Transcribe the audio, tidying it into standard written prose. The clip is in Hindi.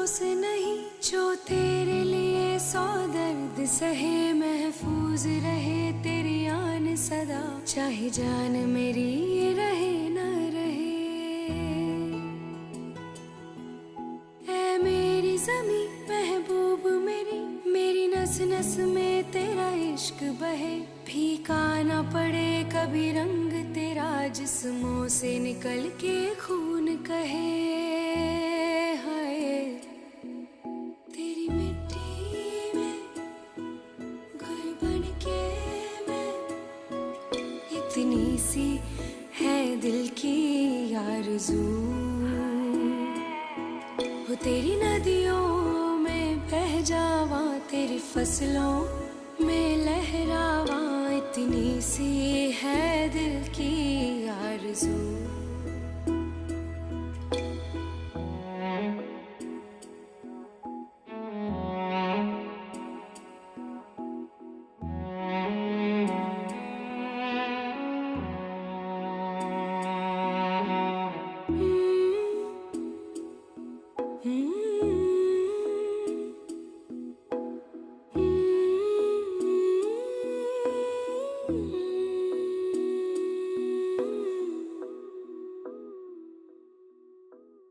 से नहीं जो तेरे लिए सौ दर्द सहे, महफूज रहे तेरी आन सदा, चाहे जान मेरी ये रहे न रहे। ऐ मेरी ज़मीं महबूब मेरी, मेरी नस नस में तेरा इश्क बहे, फीका ना पड़े कभी रंग तेरा, जिस्मों से निकल के खून कहे। हाय तेरी मिट्टी में गुल बन के मैं, इतनी सी है दिल की आरज़ू, हो तेरी नदियों में बह जावा, तेरी फसलों में लहरावा, इतनी सी है दिल की आरज़ू।